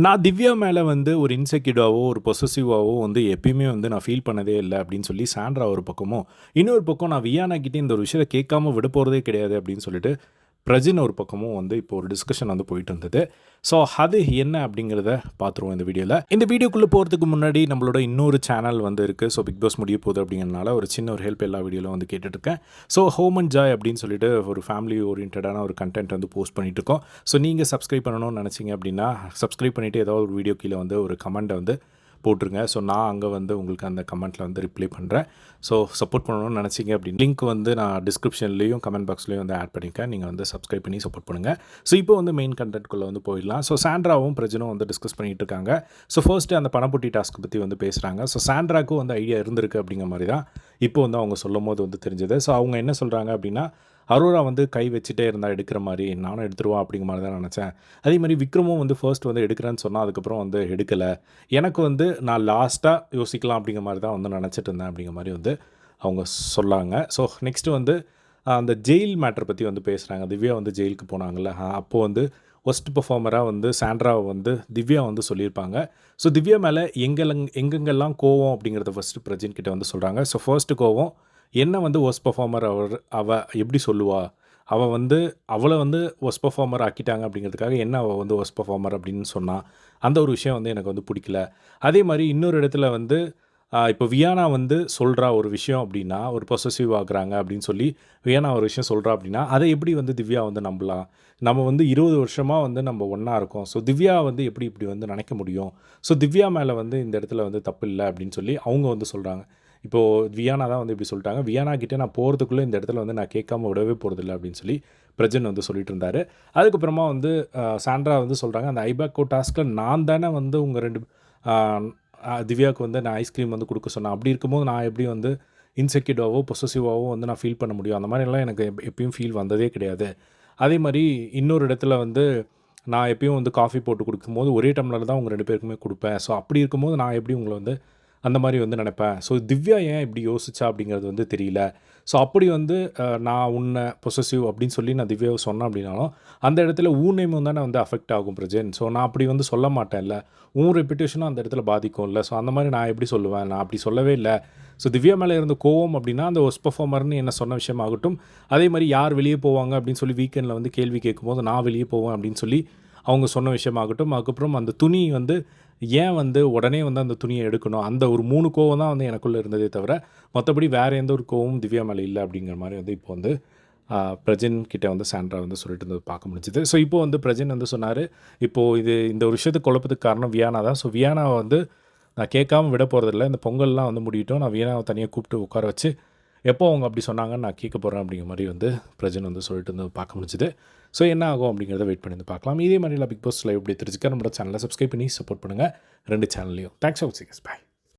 நான் திவ்யா மேல வந்து ஒரு இன்செக்யூர்டாவோ, ஒரு பொசசிவாவோ வந்து எப்பயுமே வந்து நான் ஃபீல் பண்ணதே இல்ல அப்படின்னு சொல்லி சாண்ட்ரா ஒரு பக்கமும், இன்னொரு பக்கம் நான் வியானா கிட்ட இந்த ஒரு விஷயத்த கேட்காம விடப்போறதே கிடையாது அப்படின்னு சொல்லிட்டு, பிரஜின் ஒரு பக்கமும் வந்து இப்போ ஒரு டிஸ்கஷன் வந்து போயிட்டு இருந்தது. ஸோ அது என்ன அப்படிங்கிறத பார்த்துருவோம் இந்த வீடியோல. இந்த வீடியோக்குள்ள போறதுக்கு முன்னாடி நம்மளோட இன்னொரு சேனல் வந்து இருக்கு. ஸோ பிக் பாஸ் முடிய போகுது அப்படிங்கிறனால ஒரு சின்ன ஒரு ஹெல்ப் எல்லா வீடியோல வந்து கேட்டுட்டு இருக்கேன். ஸோ ஹோம் அண்ட் ஜாய் அப்படின்னு சொல்லிட்டு ஒரு ஃபேமிலி ஓரியன்டான ஒரு கண்டென்ட் வந்து போஸ்ட் பண்ணிட்டு இருக்கோம். ஸோ நீங்கள் சப்ஸ்கிரைப் பண்ணணும்னு நினச்சிங்க அப்படின்னா சப்ஸ்கிரைப் பண்ணிவிட்டு ஏதாவது ஒரு வீடியோ கீழே வந்து ஒரு கமெண்ட்டை வந்து போட்டுருங்க. ஸோ நான் அங்கே வந்து உங்களுக்கு அந்த கமெண்ட்டில் வந்து ரிப்ளை பண்ணுறேன். ஸோ சப்போர்ட் பண்ணணும்னு நினச்சிங்க அப்படின்னு லிங்க் வந்து நான் டிஸ்கிரிப்ஷன்லேயும் கமெண்ட் பாக்ஸ்லேயும் வந்து ஆட் பண்ணியிருக்கேன். நீங்கள் வந்து சப்ஸ்கிரைப் பண்ணி சப்போர்ட் பண்ணுங்கள். ஸோ இப்போ வந்து மெயின் கண்டென்ட்குள்ளே வந்து போயிடலாம். ஸோ சாண்ட்ராவும் பிரஜனும் வந்து டிஸ்கஸ் பண்ணிகிட்டு இருக்காங்க. ஸோ ஃபர்ஸ்ட்டு அந்த பணப்பொட்டி டாஸ்க் பற்றி வந்து பேசுகிறாங்க. ஸோ சாண்ட்ராக்கும் வந்து ஐடியா இருந்திருக்கு அப்படிங்கிற மாதிரி தான் இப்போ வந்து அவங்க சொல்லும் போது வந்து தெரிஞ்சது. ஸோ அவங்க என்ன சொல்கிறாங்க அப்படின்னா, அரோரா வந்து கை வச்சுட்டே இருந்தால் எடுக்கிற மாதிரி நானும் எடுத்துருவான் அப்படிங்கிற மாதிரி தான் நினச்சேன். அதே மாதிரி விக்ரமும் வந்து ஃபர்ஸ்ட் வந்து எடுக்கிறேன்னு சொன்னால் அதுக்கப்புறம் வந்து எடுக்கலை. எனக்கு வந்து நான் லாஸ்ட்டாக யோசிக்கலாம் அப்படிங்கிற மாதிரி தான் வந்து நினச்சிட்டு இருந்தேன் அப்படிங்கிற மாதிரி வந்து அவங்க சொல்லாங்க. ஸோ நெக்ஸ்ட்டு வந்து அந்த ஜெயில் மேட்டர் பற்றி வந்து பேசுகிறாங்க. திவ்யா வந்து ஜெயிலுக்கு போனாங்கள்ல, அப்போது வந்து ஒஸ்ட் பெர்ஃபார்மராக வந்து சாண்ட்ராவை வந்து திவ்யா வந்து சொல்லியிருப்பாங்க. ஸோ திவ்யா மேலே எங்கெங்கெல்லாம் கோவம் அப்படிங்கிறத ஃபஸ்ட்டு பிரஜின் கிட்ட வந்து சொல்கிறாங்க. ஸோ ஃபர்ஸ்ட்டு கோவம் என்ன வந்து ஒஸ்ட் பெர்ஃபார்மர் அவள் எப்படி சொல்லுவா, அவள் வந்து அவளை வந்து ஒஸ்ட் பெர்ஃபார்மர் ஆக்கிட்டாங்க அப்படிங்கிறதுக்காக என்ன அவள் வந்து ஒஸ்ட் பெர்ஃபார்மர் அப்படின்னு சொன்னால் அந்த ஒரு விஷயம் வந்து எனக்கு வந்து பிடிக்கல. அதே மாதிரி இன்னொரு இடத்துல வந்து இப்போ வியானா வந்து சொல்கிறா ஒரு விஷயம் அப்படின்னா, ஒரு பொசசிவ் ஆகுறாங்க அப்படின்னு சொல்லி வியானா ஒரு விஷயம் சொல்கிறா அப்படின்னா, அதை எப்படி வந்து திவ்யா வந்து நம்பலாம்? நம்ம வந்து 20 வருஷமாக வந்து நம்ம ஒன்றா இருக்கோம். ஸோ திவ்யா வந்து எப்படி இப்படி வந்து நினைக்க முடியும்? ஸோ திவ்யா மேலே வந்து இந்த இடத்துல வந்து தப்பு இல்லை அப்படின்னு சொல்லி அவங்க வந்து சொல்கிறாங்க. இப்போது வியானா தான் வந்து இப்படி சொல்லிட்டாங்க. வியானா கிட்டே நான் போகிறதுக்குள்ளே இந்த இடத்துல வந்து நான் கேட்காம விடவே போகிறதில்ல அப்படின்னு சொல்லி பிரஜன் வந்து சொல்லிட்டு இருந்தார். அதுக்கப்புறமா வந்து சாண்ட்ரா வந்து சொல்கிறாங்க, அந்த ஐபேக்கோ டாஸ்கில் நான் தானே வந்து உங்கள் 2 திவ்யாவுக்கு வந்து நான் ஐஸ்கிரீம் வந்து கொடுக்க சொன்னேன். அப்படி இருக்கும்போது நான் எப்படி வந்து இன்செக்யூர்டாவோ பொசசிவாவோ வந்து நான் ஃபீல் பண்ண முடியும்? அந்த மாதிரிலாம் எனக்கு எப்பயும் ஃபீல் வந்ததே கிடையாது. அதே மாதிரி இன்னொரு இடத்துல வந்து நான் எப்பயும் வந்து காஃபி போட்டு குடிக்கும்போது ஒரே டம்ளர் தான் உங்கள் 2 பேருக்குமே கொடுப்பேன். ஸோ அப்படி இருக்கும்போது நான் எப்படி உங்களை வந்து அந்த மாதிரி வந்து நினைப்பேன். ஸோ திவ்யா ஏன் இப்படி யோசிச்சா அப்படிங்கிறது வந்து தெரியல. ஸோ அப்படி வந்து நான் உன்னை பொசசிவ் அப்படின்னு சொல்லி நான் திவ்யாவை சொன்னேன் அப்படின்னாலும் அந்த இடத்துல நேமும் தானே வந்து அஃபெக்ட் ஆகும் பிரஜன். ஸோ நான் அப்படி வந்து சொல்ல மாட்டேன்ல, ரெப்புடேஷனும் அந்த இடத்துல பாதிக்கும்ல. ஸோ அந்த மாதிரி நான் எப்படி சொல்லுவேன்? நான் அப்படி சொல்லவே இல்லை. ஸோ திவ்யா மேலே இருந்த கோவம் அப்படின்னா அந்த ஒஸ்ட் பெர்ஃபார்மர்னு என்ன சொன்ன விஷயமாகட்டும், அதே மாதிரி யார் வெளியே போவாங்க அப்படின்னு சொல்லி வீக்கெண்டில் வந்து கேள்வி கேட்கும்போது நான் வெளியே போவேன் அப்படின்னு சொல்லி அவங்க சொன்ன விஷயமாகட்டும், அதுக்கப்புறம் அந்த துணி வந்து ஏன் வந்து உடனே வந்து அந்த துணியை எடுக்கணும், அந்த ஒரு 3 கோவம் தான் வந்து எனக்குள்ளே இருந்ததே தவிர மற்றபடி வேறு எந்த ஒரு கோவமும் திவ்யா மேலே இல்லை அப்படிங்கிற மாதிரி வந்து இப்போ வந்து பிரஜன் கிட்டே வந்து சாண்ட்ரா வந்து சொல்லிட்டு இருந்தது பார்க்க முடிஞ்சுது. ஸோ இப்போது வந்து பிரஜன் வந்து சொன்னார், இப்போது இந்த ஒரு விஷயத்துக்கு குழப்பத்துக்கு காரணம் வியானா தான். ஸோ வியானாவை வந்து நான் கேட்காம விட போகிறதில்ல. இந்த பொங்கல்லாம் வந்து முடியட்டும், நான் வியானாவை தனியாக கூப்பிட்டு உட்கார வச்சு எப்போ அவங்க அப்படி சொன்னாங்கன்னு நான் கேட்க போகிறேன் அப்படிங்கிற மாதிரி வந்து பிரஜன் வந்து சொல்லிட்டு இருந்தது பார்க்க முடிஞ்சுது. ஸோ என்ன ஆகும் அப்படிங்கிறத வெயிட் பண்ணி வந்து பார்க்கலாம். இதே மாதிரிலாம் பிக் பாஸ் லைவ் எப்படி தெரிஞ்சுக்க நம்மளோட சேனலை சப்ஸ்கிரைப் பண்ணி சப்போர்ட் பண்ணுங்கள் 2 சேனல்லையும். தேங்க்ஸ் ஃபார் வாட்சிங். பை.